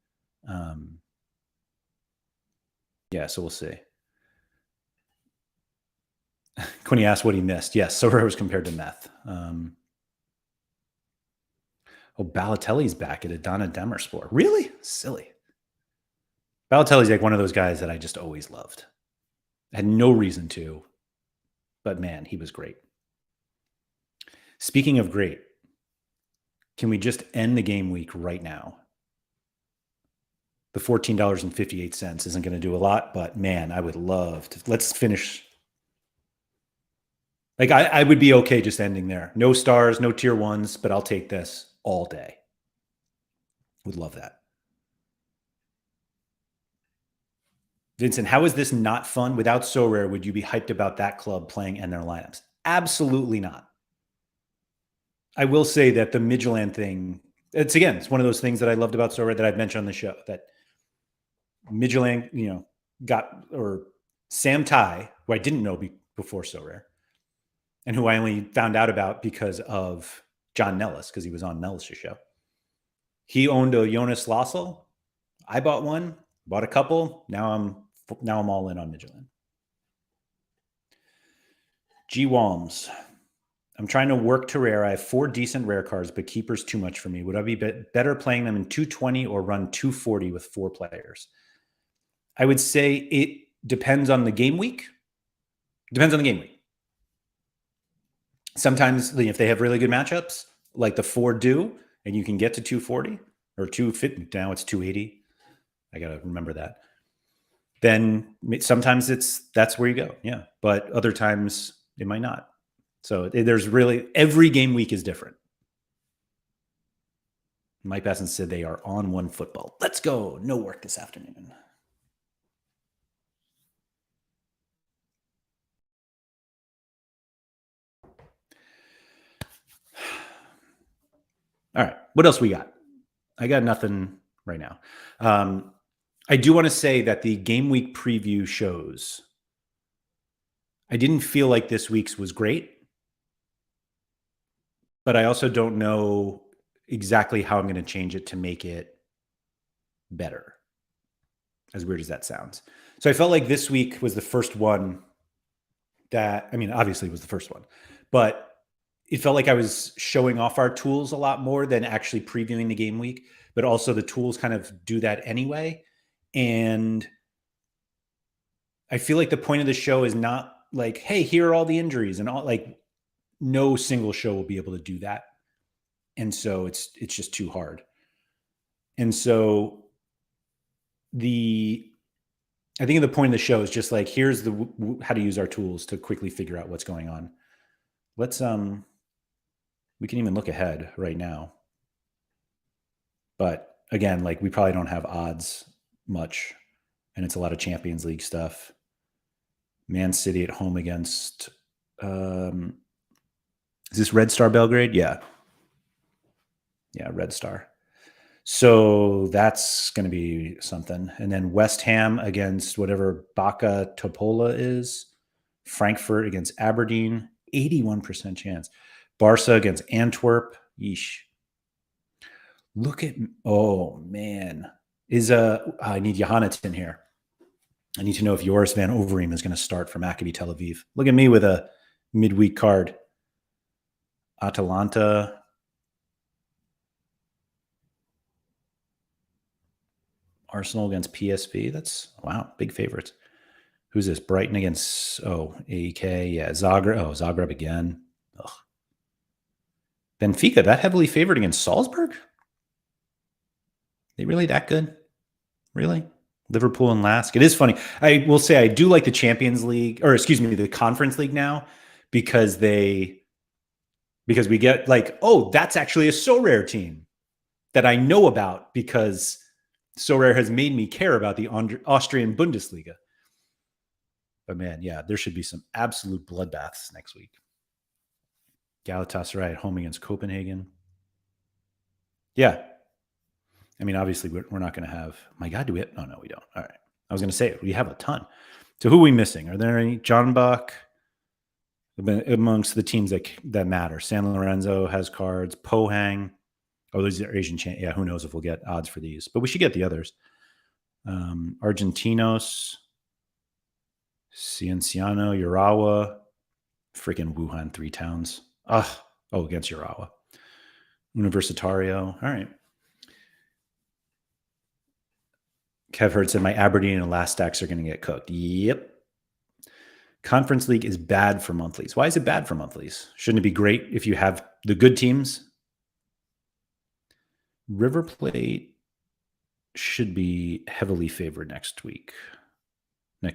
Yeah, so we'll see. Quinny asked what he missed. Yes, Sorare was compared to meth. Balotelli's back at Adana Demirspor. Really? Silly. Balotelli's like one of those guys that I just always loved. I had no reason to, but man, he was great. Speaking of great, can we just end the game week right now? The $14.58 isn't going to do a lot, but man, I would love to. Let's finish. Like I would be okay just ending there. No stars, no tier ones, but I'll take this all day. Would love that. Vincent, how is this not fun? Without Sorare, would you be hyped about that club playing and their lineups? Absolutely not. I will say that the Midgerland thing, it's one of those things that I loved about Sorare that I've mentioned on the show, that Midgerland, or Sam Tai, who I didn't know before Sorare, and who I only found out about because of John Nellis, because he was on Nellis' show. He owned a Jonas Lossell. I bought one, bought a couple. Now I'm all in on Midgerland. G. Walms. I'm trying to work to rare. I have 4 decent rare cards, but keeper's too much for me. Would I be better playing them in 220 or run 240 with 4 players? I would say it depends on the game week. Depends on the game week. Sometimes if they have really good matchups, like the 4 do, and you can get to 240 or 250, now it's 280. I got to remember that. Then sometimes that's where you go. Yeah. But other times it might not. So there's really, every game week is different. Mike Basson said they are on one football. Let's go. No work this afternoon. All right. What else we got? I got nothing right now. I do want to say that the game week preview shows, I didn't feel like this week's was great, but I also don't know exactly how I'm going to change it to make it better, as weird as that sounds. So I felt like this week was the first one that, I mean, obviously it was the first one, but it felt like I was showing off our tools a lot more than actually previewing the game week, but also the tools kind of do that anyway. And I feel like the point of the show is not like, hey, here are all the injuries and all, like no single show will be able to do that. And so it's just too hard. And so I think the point of the show is just like, here's how to use our tools to quickly figure out what's going on. Let's, we can even look ahead right now. But again, like we probably don't have odds much, and it's a lot of Champions League stuff. Man City at home against, is this Red Star Belgrade? Yeah. Yeah, Red Star. So that's going to be something. And then West Ham against whatever Baka Topola is. Frankfurt against Aberdeen, 81% chance. Barca against Antwerp. Yeesh. Look at, oh man. I need Johannatan here. I need to know if Joris Van Overeem is going to start for Maccabi Tel Aviv. Look at me with a midweek card. Atalanta. Arsenal against PSV. That's, wow, big favorites. Who's this? Brighton against, AEK. Yeah, Zagreb. Oh, Zagreb again. Ugh. Benfica, that heavily favored against Salzburg? They really that good? Really? Liverpool and Lask. It is funny. I will say I do like the Champions League, or excuse me, the Conference League now, because we get like, oh, that's actually a Sorare team that I know about because Sorare has made me care about the Austrian Bundesliga. But man, yeah, there should be some absolute bloodbaths next week. Galatasaray at home against Copenhagen. Yeah. I mean, obviously, we're not going to have, my God, do we have, oh, no, we don't. All right. I was going to say, we have a ton. So who are we missing? Are there any? John Buck amongst the teams that matter. San Lorenzo has cards. Pohang. Oh, these are Asian. Yeah, who knows if we'll get odds for these, but we should get the others. Argentinos. Cienciano, Urawa. Freaking Wuhan, 3 towns. Against Urawa. Universitario. All right. Kev Hurd said my Aberdeen and last stacks are going to get cooked. Yep. Conference League is bad for monthlies. Why is it bad for monthlies? Shouldn't it be great if you have the good teams? River Plate should be heavily favored next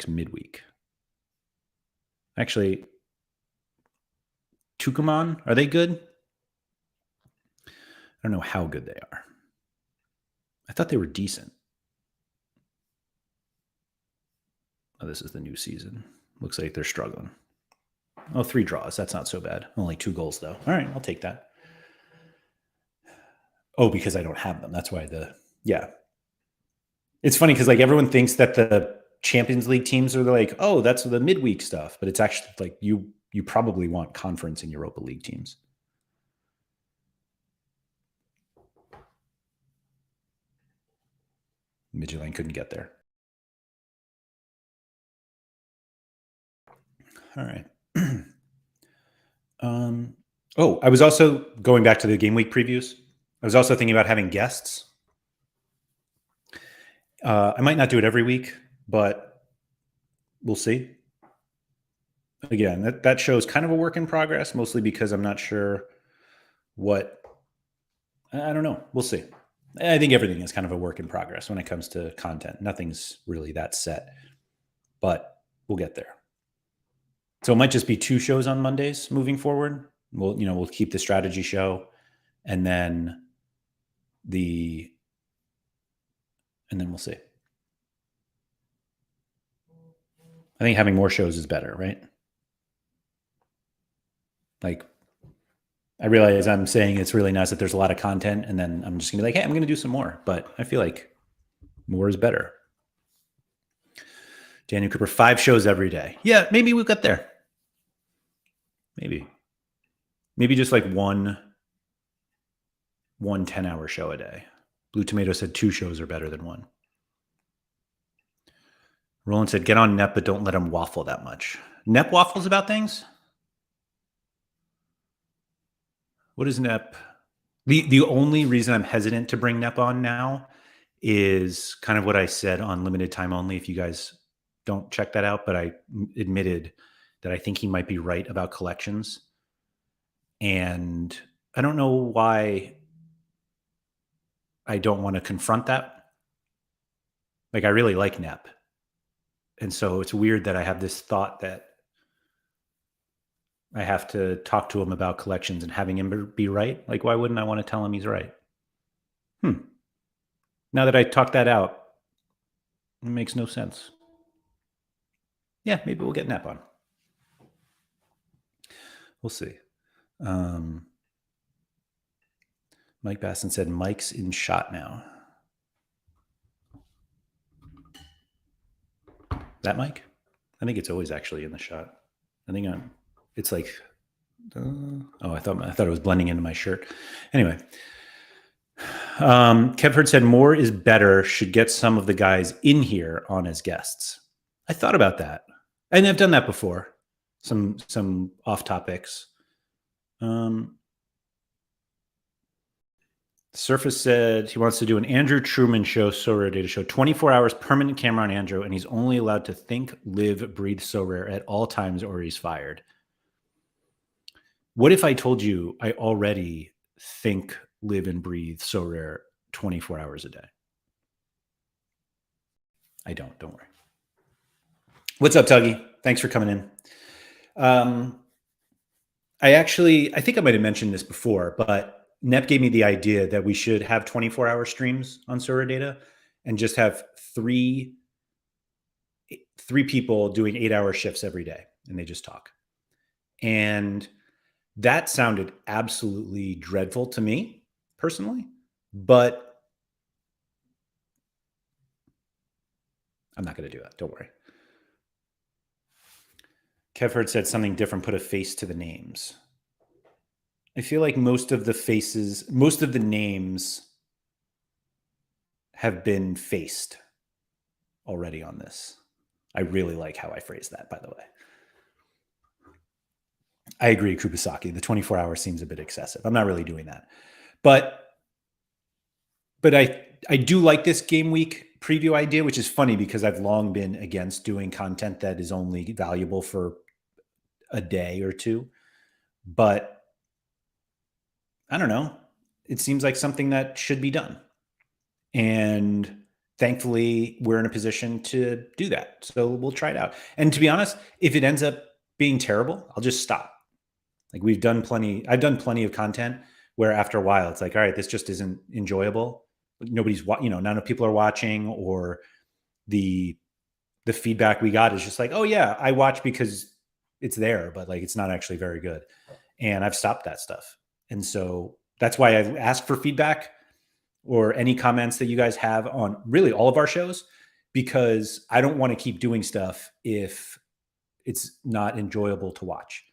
midweek. Actually, Tucumán, are they good? I don't know how good they are. I thought they were decent. Oh, this is the new season. Looks like they're struggling. 3 draws. That's not so bad. Only 2 goals, though. All right, I'll take that. Oh, because I don't have them. That's why yeah. It's funny because like everyone thinks that the Champions League teams are like, oh, that's the midweek stuff. But it's actually like you probably want Conference and Europa League teams. Midtjylland couldn't get there. All right. I was also going back to the game week previews. I was also thinking about having guests. I might not do it every week, but we'll see. Again, that show is kind of a work in progress, mostly because I'm not sure what, I don't know. We'll see. I think everything is kind of a work in progress when it comes to content. Nothing's really that set, but we'll get there. So it might just be 2 shows on Mondays moving forward. We'll keep the strategy show, and then we'll see. I think having more shows is better, right? Like, I realize I'm saying it's really nice that there's a lot of content, and then I'm just gonna be like, hey, I'm gonna do some more. But I feel like more is better. Daniel Cooper, 5 shows every day. Yeah, maybe we'll get there. Maybe just like one 10-hour show a day. Blue Tomato said 2 shows are better than 1. Roland said, get on Nep, but don't let him waffle that much. Nep waffles about things? What is Nep? The only reason I'm hesitant to bring Nep on now is kind of what I said on Limited Time Only. If you guys don't check that out, but I admitted that I think he might be right about collections. And I don't know why I don't want to confront that. Like, I really like Nep. And so it's weird that I have this thought that I have to talk to him about collections and having him be right. Like, why wouldn't I want to tell him he's right? Now that I talked that out, it makes no sense. Yeah, maybe we'll get Nep on. We'll see. Mike Basson said Mike's in shot now. That Mike? I think it's always actually in the shot. I think it's like, I thought it was blending into my shirt. Anyway, Kev Hurd said more is better. Should get some of the guys in here on as guests. I thought about that, and I've done that before. Some off topics. Surface said he wants to do an Andrew Truman show, Sorare data show, 24 hours, permanent camera on Andrew, and he's only allowed to think, live, breathe Sorare at all times or he's fired. What if I told you I already think, live, and breathe Sorare 24 hours a day? I don't worry. What's up, Tuggy? Thanks for coming in. I think I might have mentioned this before, but Nep gave me the idea that we should have 24-hour streams on Sorare data and just have three people doing 8-hour shifts every day, and they just talk. And that sounded absolutely dreadful to me personally, but I'm not going to do that. Don't worry. Kev Hurd said something different, put a face to the names. I feel like most of the names have been faced already on this. I really like how I phrased that, by the way. I agree, Krupasaki. The 24 hours seems a bit excessive. I'm not really doing that. But I do like this game week preview idea, which is funny because I've long been against doing content that is only valuable for a day or two. But I don't know. It seems like something that should be done. And thankfully, we're in a position to do that. So we'll try it out. And to be honest, if it ends up being terrible, I'll just stop. Like I've done plenty of content where after a while it's like, all right, this just isn't enjoyable. Nobody's, none of people are watching, or the feedback we got is just like, oh yeah, I watch because it's there, but like, it's not actually very good. And I've stopped that stuff. And so that's why I ask for feedback or any comments that you guys have on really all of our shows, because I don't want to keep doing stuff if it's not enjoyable to watch.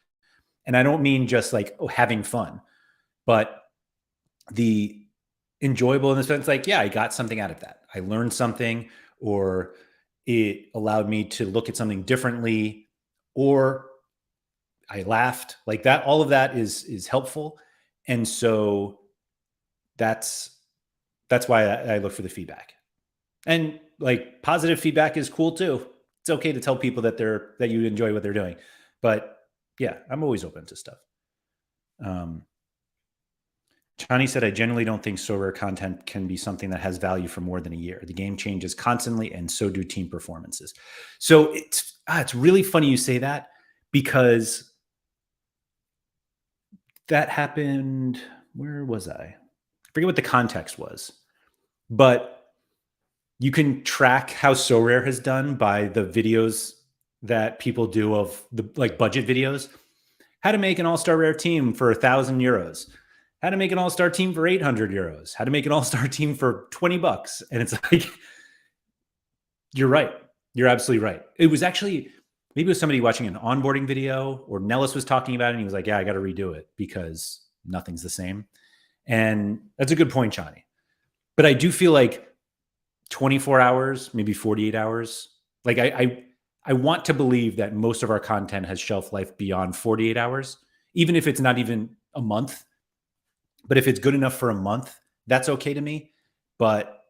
And I don't mean just like having fun, but the enjoyable in the sense like, yeah, I got something out of that. I learned something, or it allowed me to look at something differently, or I laughed like that. All of that is helpful. And so that's why I look for the feedback. And like positive feedback is cool too. It's okay to tell people that you enjoy what they're doing. But yeah, I'm always open to stuff. Chani said, I generally don't think Sorare content can be something that has value for more than a year. The game changes constantly, and so do team performances. So it's really funny you say that, because that happened. Where was I? I forget what the context was, but you can track how Sorare has done by the videos that people do of the like budget videos. How to make an all-star rare team for €1,000. How to make an all-star team for €800. How to make an all-star team for $20. And it's like, you're right. You're absolutely right. It was actually, maybe it was somebody watching an onboarding video, or Nellis was talking about it, and he was like, yeah, I got to redo it because nothing's the same. And that's a good point, Chani. But I do feel like 24 hours, maybe 48 hours. Like I want to believe that most of our content has shelf life beyond 48 hours, even if it's not even a month. But if it's good enough for a month, that's okay to me. But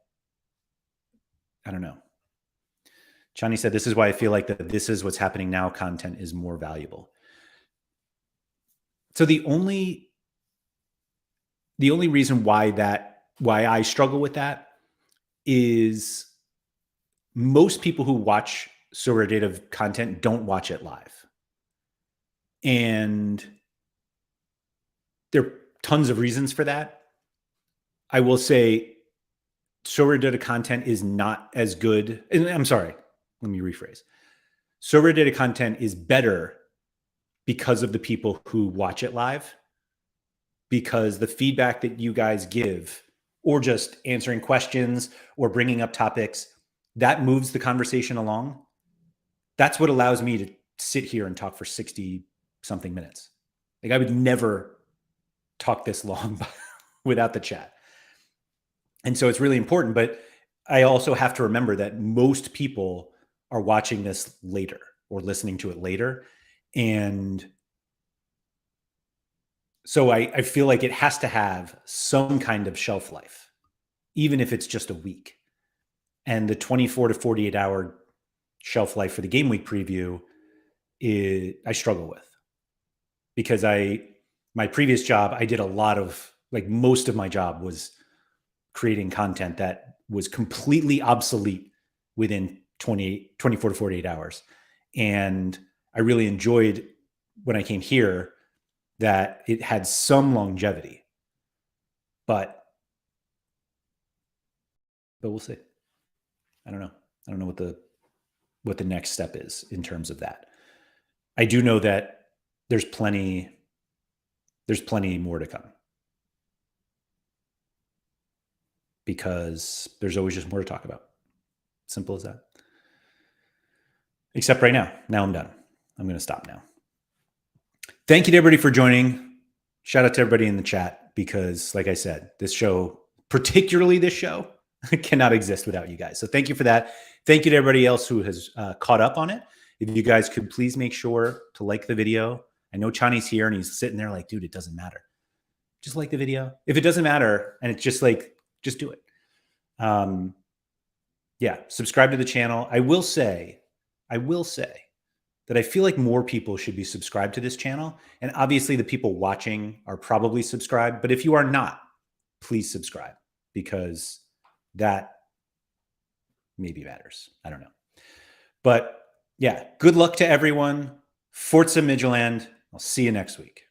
I don't know. Chani said, this is why I feel like that this is what's happening now. Content is more valuable. So the only reason why I struggle with that is most people who watch Sorare data content don't watch it live. And there are tons of reasons for that. I will say Sorare data content is not as good. I'm sorry, let me rephrase. Sorare data content is better because of the people who watch it live, because the feedback that you guys give, or just answering questions or bringing up topics, that moves the conversation along. That's what allows me to sit here and talk for 60 something minutes. Like, I would never talk this long without the chat. And so it's really important, but I also have to remember that most people are watching this later or listening to it later. And so I feel like it has to have some kind of shelf life, even if it's just a week. And the 24 to 48 hour shelf life for the game week preview I struggle with, because my previous job, I did a lot of, like, most of my job was creating content that was completely obsolete within 24 to 48 hours. And I really enjoyed when I came here that it had some longevity, but we'll see. I don't know. I don't know what the next step is in terms of that. I do know that there's plenty more to come, because there's always just more to talk about. Simple as that. Except right now. Now I'm done. I'm going to stop now. Thank you to everybody for joining. Shout out to everybody in the chat, because, like I said, this show, particularly this show, cannot exist without you guys. So thank you for that. Thank you to everybody else who has caught up on it. If you guys could please make sure to like the video. I know Chani's here and he's sitting there like, dude, it doesn't matter. Just like the video. If it doesn't matter and it's just like, just do it. Yeah, subscribe to the channel. I will say that I feel like more people should be subscribed to this channel. And obviously the people watching are probably subscribed. But if you are not, please subscribe, because that maybe matters. I don't know. But yeah, good luck to everyone. Forza Midtjylland. I'll see you next week.